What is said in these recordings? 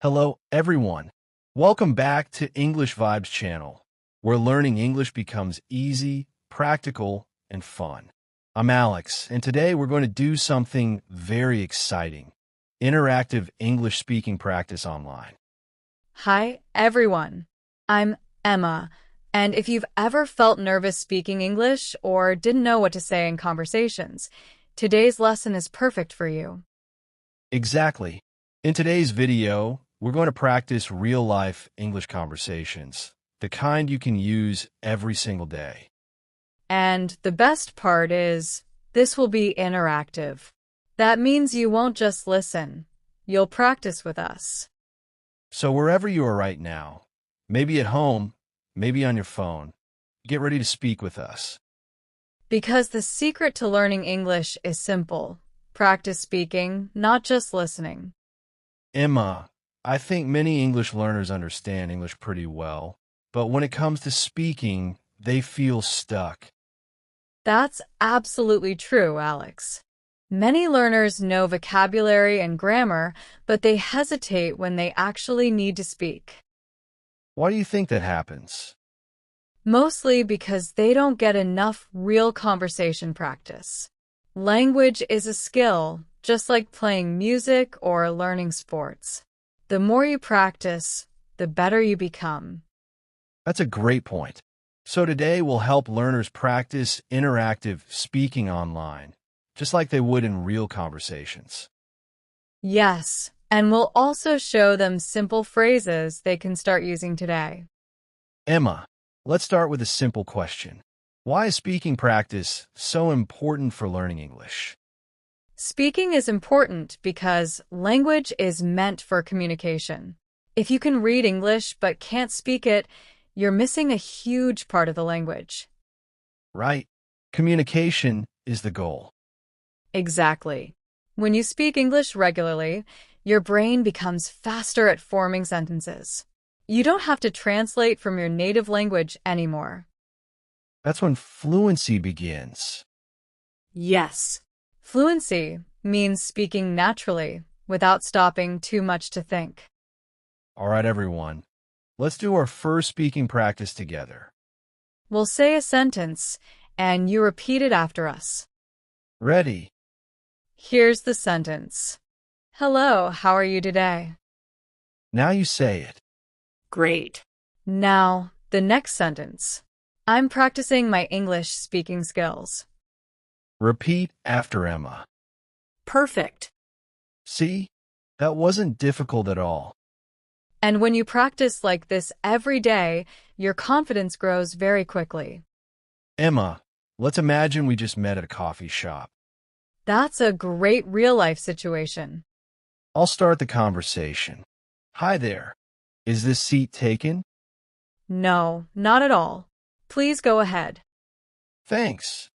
Hello, everyone. Welcome back to English Vibes channel, where learning English becomes easy, practical, and fun. I'm Alex, and today we're going to do something very exciting. Interactive English speaking practice online. Hi, everyone. I'm Emma, and if you've ever felt nervous speaking English or didn't know what to say in conversations, today's lesson is perfect for you. Exactly. In today's video, we're going to practice real-life English conversations, the kind you can use every single day. And the best part is, this will be interactive. That means you won't just listen. You'll practice with us. So wherever you are right now, maybe at home, maybe on your phone, get ready to speak with us. Because the secret to learning English is simple. Practice speaking, not just listening. Emma, I think many English learners understand English pretty well, but when it comes to speaking, they feel stuck. That's absolutely true, Alex. Many learners know vocabulary and grammar, but they hesitate when they actually need to speak. Why do you think that happens? Mostly because they don't get enough real conversation practice. Language is a skill, just like playing music or learning sports. The more you practice, the better you become. That's a great point. So today we'll help learners practice interactive speaking online, just like they would in real conversations. Yes, and we'll also show them simple phrases they can start using today. Emma, let's start with a simple question. Why is speaking practice so important for learning English? Speaking is important because language is meant for communication. If you can read English but can't speak it, you're missing a huge part of the language. Right. Communication is the goal. Exactly. When you speak English regularly, your brain becomes faster at forming sentences. You don't have to translate from your native language anymore. That's when fluency begins. Yes. Fluency means speaking naturally, without stopping too much to think. All right, everyone. Let's do our first speaking practice together. We'll say a sentence, and you repeat it after us. Ready? Here's the sentence. Hello, how are you today? Now you say it. Great. Now, the next sentence. I'm practicing my English speaking skills. Repeat after Emma. Perfect. See? That wasn't difficult at all. And when you practice like this every day, your confidence grows very quickly. Emma, let's imagine we just met at a coffee shop. That's a great real-life situation. I'll start the conversation. Hi there. Is this seat taken? No, not at all. Please go ahead. Thanks.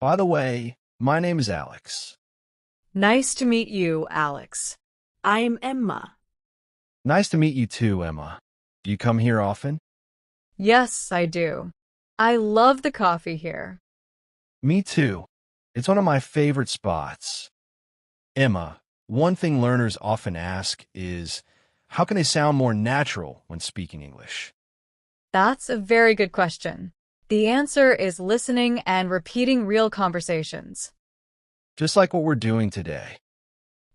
By the way, my name is Alex. Nice to meet you, Alex. I'm Emma. Nice to meet you too, Emma. Do you come here often? Yes, I do. I love the coffee here. Me too. It's one of my favorite spots. Emma, one thing learners often ask is, how can they sound more natural when speaking English? That's a very good question. The answer is listening and repeating real conversations. Just like what we're doing today.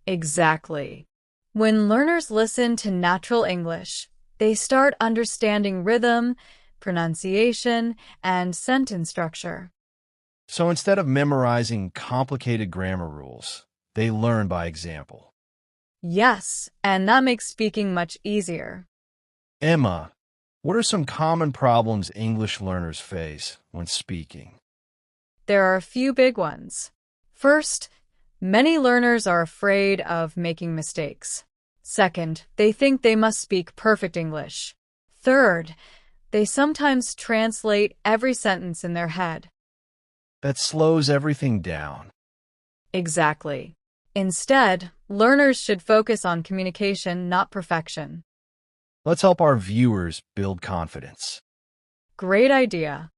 Exactly. When learners listen to natural English, they start understanding rhythm, pronunciation, and sentence structure. So instead of memorizing complicated grammar rules, they learn by example. Yes, and that makes speaking much easier. Emma, what are some common problems English learners face when speaking? There are a few big ones. First, many learners are afraid of making mistakes. Second, they think they must speak perfect English. Third, they sometimes translate every sentence in their head. That slows everything down. Exactly. Instead, learners should focus on communication, not perfection. Let's help our viewers build confidence. Great idea.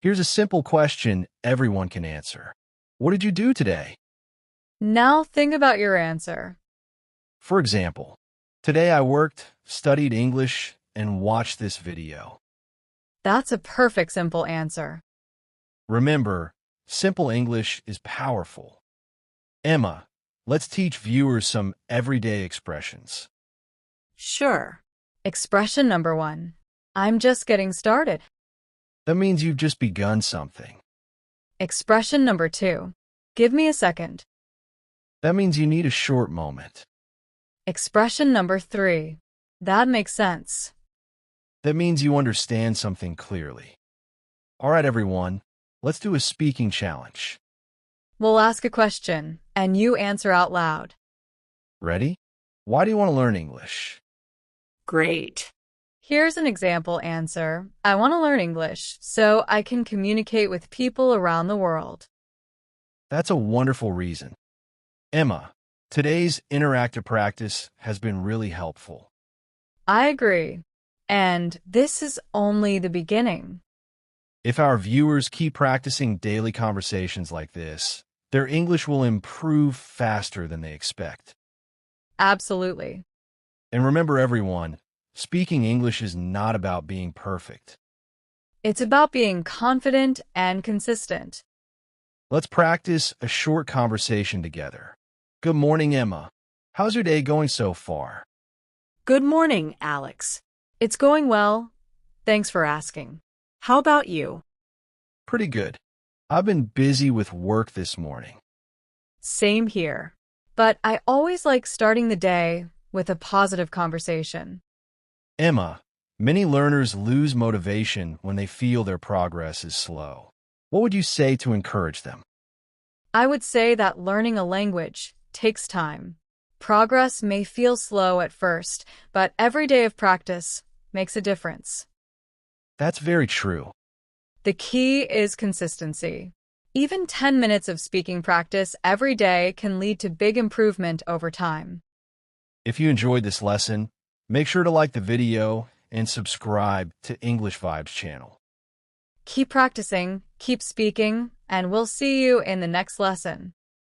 Here's a simple question everyone can answer. What did you do today? Now think about your answer. For example, Today I worked, studied English, and watched this video. That's a perfect simple answer. Remember, simple English is powerful. Emma, let's teach viewers some everyday expressions. Sure. Expression number 1. I'm just getting started. That means you've just begun something. Expression number 2. Give me a second. That means you need a short moment. Expression number 3. That makes sense. That means you understand something clearly. All right, everyone, let's do a speaking challenge. We'll ask a question, and you answer out loud. Ready? Why do you want to learn English? Great. Here's an example answer. I want to learn English so I can communicate with people around the world. That's a wonderful reason. Emma, today's interactive practice has been really helpful. I agree. And this is only the beginning. If our viewers keep practicing daily conversations like this, their English will improve faster than they expect. Absolutely. And remember, everyone, speaking English is not about being perfect. It's about being confident and consistent. Let's practice a short conversation together. Good morning, Emma. How's your day going so far? Good morning, Alex. It's going well. Thanks for asking. How about you? Pretty good. I've been busy with work this morning. Same here. But I always like starting the day with a positive conversation. Emma, many learners lose motivation when they feel their progress is slow. What would you say to encourage them? I would say that learning a language takes time. Progress may feel slow at first, but every day of practice makes a difference. That's very true. The key is consistency. Even 10 minutes of speaking practice every day can lead to big improvement over time. If you enjoyed this lesson, make sure to like the video and subscribe to English Vibes channel. Keep practicing, keep speaking, and we'll see you in the next lesson.